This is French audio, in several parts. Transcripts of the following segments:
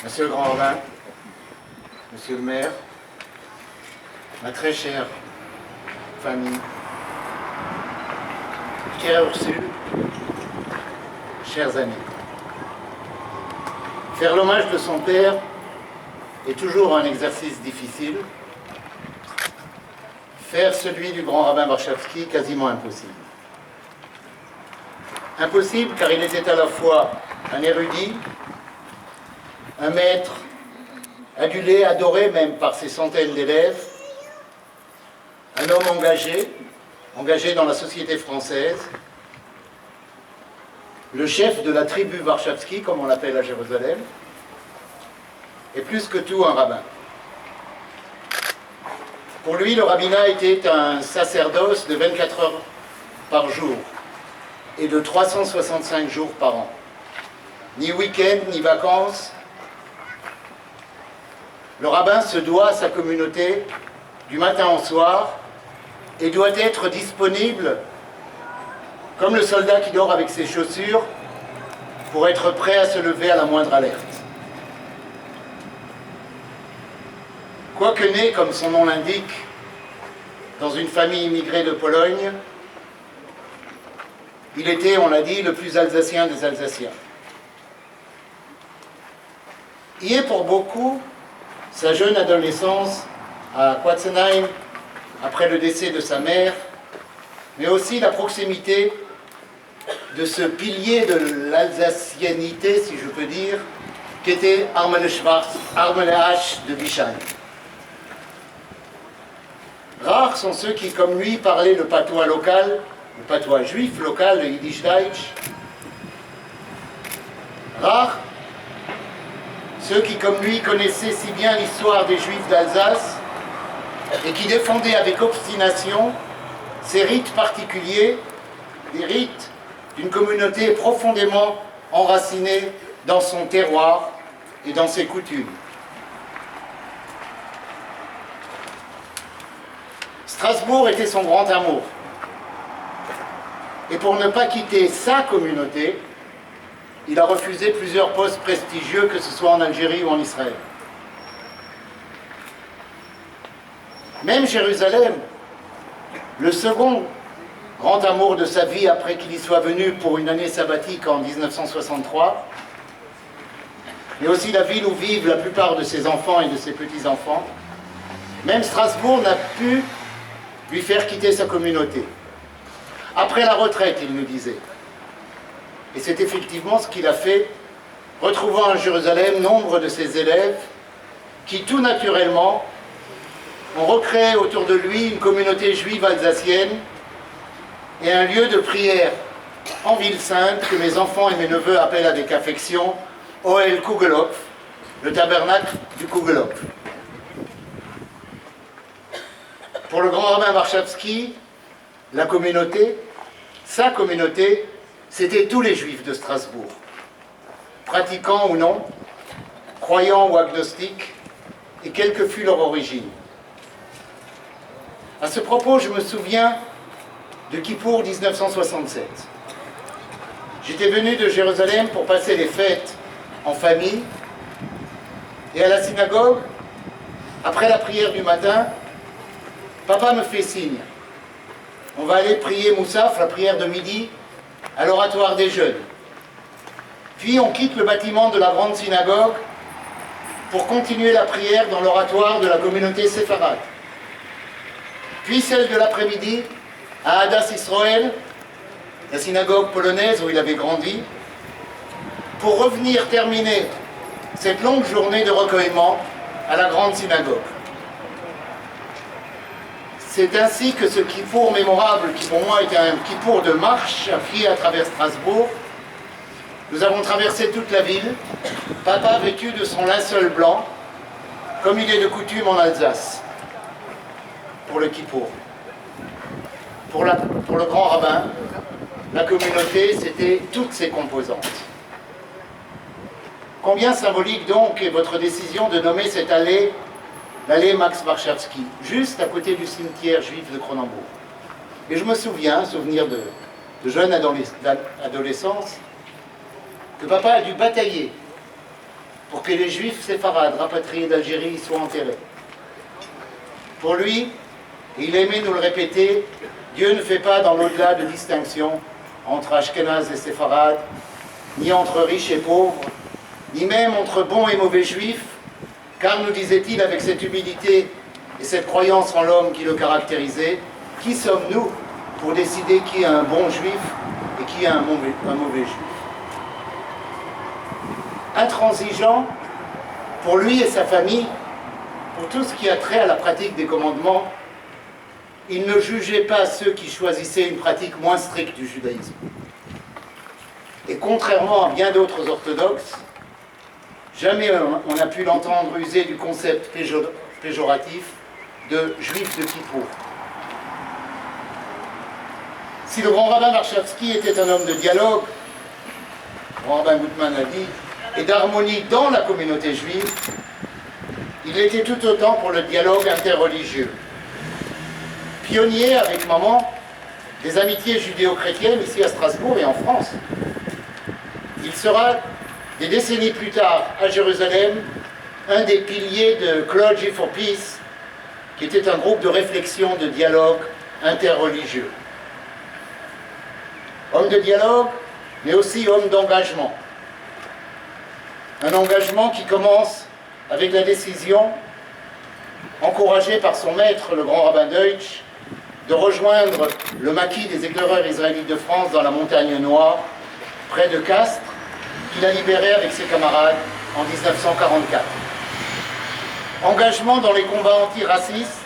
Monsieur le grand rabbin, monsieur le maire, ma très chère famille, chère Ursule, chers amis. Faire l'hommage de son père est toujours un exercice difficile. Faire celui du grand rabbin Warshawski, quasiment impossible. Impossible car il était à la fois un érudit, un maître, adulé, adoré même par ses centaines d'élèves, un homme engagé dans la société française, le chef de la tribu Warshawski, comme on l'appelle à Jérusalem, et plus que tout un rabbin. Pour lui, le rabbinat était un sacerdoce de 24 heures par jour et de 365 jours par an. Ni week-end, ni vacances. Le rabbin se doit à sa communauté du matin au soir et doit être disponible comme le soldat qui dort avec ses chaussures pour être prêt à se lever à la moindre alerte. Quoique né, comme son nom l'indique, dans une famille immigrée de Pologne, il était, on l'a dit, le plus alsacien des Alsaciens. Y est pour beaucoup sa jeune adolescence à Quatzenheim, après le décès de sa mère, mais aussi la proximité de ce pilier de l'alsacianité, si je peux dire, qu'était Armele Schwarz, Armele H de Bischheim. Rares sont ceux qui, comme lui, parlaient le patois local, le patois juif local, le Yiddish Deutsch. Rares ceux qui, comme lui, connaissaient si bien l'histoire des Juifs d'Alsace et qui défendaient avec obstination ces rites particuliers, des rites d'une communauté profondément enracinée dans son terroir et dans ses coutumes. Strasbourg était son grand amour. Et pour ne pas quitter sa communauté, il a refusé plusieurs postes prestigieux, que ce soit en Algérie ou en Israël. Même Jérusalem, le second grand amour de sa vie après qu'il y soit venu pour une année sabbatique en 1963, mais aussi la ville où vivent la plupart de ses enfants et de ses petits-enfants, même Strasbourg n'a pu lui faire quitter sa communauté. Après la retraite, il nous disait. Et c'est effectivement ce qu'il a fait, retrouvant à Jérusalem nombre de ses élèves qui, tout naturellement, ont recréé autour de lui une communauté juive alsacienne et un lieu de prière en ville sainte que mes enfants et mes neveux appellent avec affection Ohel Kugelhopf, le tabernacle du Kugelhopf. Pour le grand rabbin Warshawski, la communauté, sa communauté, c'était tous les juifs de Strasbourg, pratiquants ou non, croyants ou agnostiques, et quelle que fût leur origine. À ce propos, je me souviens de Kippour 1967. J'étais venu de Jérusalem pour passer les fêtes en famille, et à la synagogue, après la prière du matin, papa me fait signe. On va aller prier Moussaf, la prière de midi, à l'oratoire des jeunes. Puis on quitte le bâtiment de la grande synagogue pour continuer la prière dans l'oratoire de la communauté séfarade. Puis celle de l'après-midi à Hadas Israël, la synagogue polonaise où il avait grandi, pour revenir terminer cette longue journée de recueillement à la grande synagogue. C'est ainsi que ce Kippour mémorable, qui pour moi était un Kippour de marche à pied à travers Strasbourg, nous avons traversé toute la ville, papa vêtu de son linceul blanc, comme il est de coutume en Alsace, pour le Kippour. Pour le grand rabbin, la communauté, c'était toutes ses composantes. Combien symbolique donc est votre décision de nommer cette allée l'allée Max Warshawski, juste à côté du cimetière juif de Cronenbourg. Et je me souviens, souvenir de jeune adolescence, que papa a dû batailler pour que les juifs séfarades rapatriés d'Algérie y soient enterrés. Pour lui, et il aimait nous le répéter, Dieu ne fait pas dans l'au-delà de distinction entre Ashkénazes et séfarades, ni entre riches et pauvres, ni même entre bons et mauvais juifs, car, nous disait-il avec cette humilité et cette croyance en l'homme qui le caractérisait, qui sommes-nous pour décider qui est un bon juif et qui est un mauvais juif? Intransigeant, pour lui et sa famille, pour tout ce qui a trait à la pratique des commandements, il ne jugeait pas ceux qui choisissaient une pratique moins stricte du judaïsme. Et contrairement à bien d'autres orthodoxes, jamais on n'a pu l'entendre user du concept péjoratif de juif de Kippour. Si le grand rabbin Warshawski était un homme de dialogue, le grand rabbin Gutman a dit, et d'harmonie dans la communauté juive, il était tout autant pour le dialogue interreligieux. Pionnier avec maman des amitiés judéo-chrétiennes ici à Strasbourg et en France. Il sera, des décennies plus tard, à Jérusalem, un des piliers de Clergy for Peace, qui était un groupe de réflexion, de dialogue interreligieux. Homme de dialogue, mais aussi homme d'engagement. Un engagement qui commence avec la décision, encouragée par son maître, le grand rabbin Deutsch, de rejoindre le maquis des éclaireurs israélites de France dans la montagne Noire, près de Castres, qu'il a libéré avec ses camarades en 1944. Engagement dans les combats antiracistes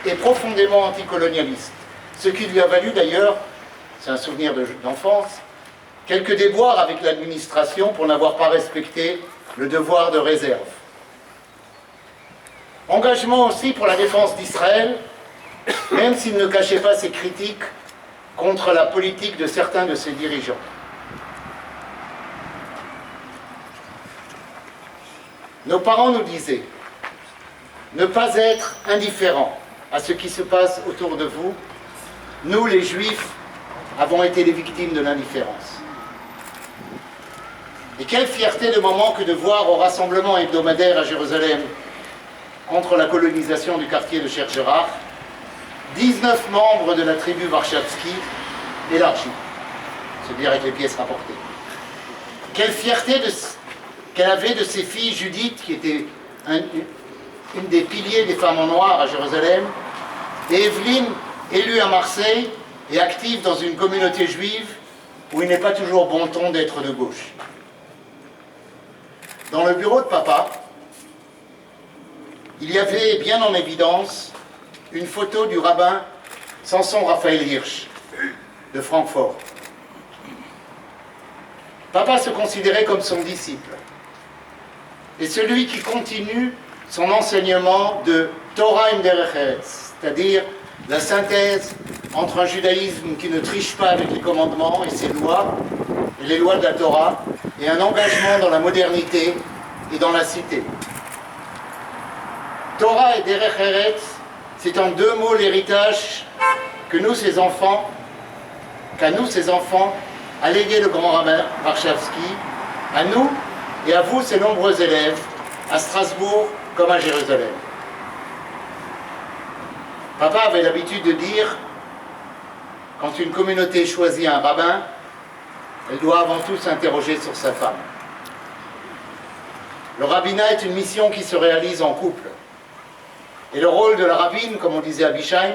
et profondément anticolonialistes, ce qui lui a valu d'ailleurs, c'est un souvenir d'enfance, quelques déboires avec l'administration pour n'avoir pas respecté le devoir de réserve. Engagement aussi pour la défense d'Israël, même s'il ne cachait pas ses critiques contre la politique de certains de ses dirigeants. Nos parents nous disaient ne pas être indifférents à ce qui se passe autour de vous. Nous, les Juifs, avons été les victimes de l'indifférence. Et quelle fierté de moment que de voir au rassemblement hebdomadaire à Jérusalem contre la colonisation du quartier de Chercherach, 19 membres de la tribu Warshawski élargie, c'est-à-dire avec les pièces rapportées. Quelle fierté qu'elle avait de ses filles, Judith, qui était une des piliers des femmes en noir à Jérusalem, et Evelyne, élue à Marseille et active dans une communauté juive où il n'est pas toujours bon ton d'être de gauche. Dans le bureau de papa, il y avait bien en évidence une photo du rabbin Samson Raphaël Hirsch de Francfort. Papa se considérait comme son disciple et celui qui continue son enseignement de Torah in derech eretz, c'est-à-dire la synthèse entre un judaïsme qui ne triche pas avec les commandements et ses lois, et les lois de la Torah, et un engagement dans la modernité et dans la cité. Torah et derech eretz, c'est en deux mots l'héritage qu'à nous, ses enfants, a légué le grand rabbin Warshawski, à nous et à vous, ses nombreux élèves, à Strasbourg comme à Jérusalem. Papa avait l'habitude de dire, quand une communauté choisit un rabbin, elle doit avant tout s'interroger sur sa femme. Le rabbinat est une mission qui se réalise en couple. Et le rôle de la rabbine, comme on disait à Bischheim,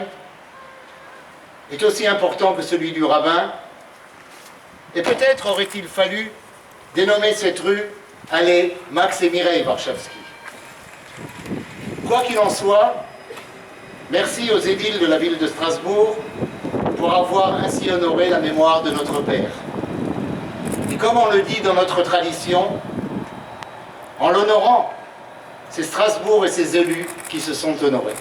est aussi important que celui du rabbin. Et peut-être aurait-il fallu dénommer cette rue allée Max et Mireille Warshawski. Quoi qu'il en soit, merci aux édiles de la ville de Strasbourg pour avoir ainsi honoré la mémoire de notre père. Et comme on le dit dans notre tradition, en l'honorant, c'est Strasbourg et ses élus qui se sont honorés.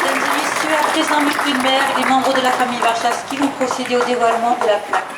Mesdames et messieurs, à présent, M. le maire et les membres de la famille Warshawski vont procéder au dévoilement de la plaque.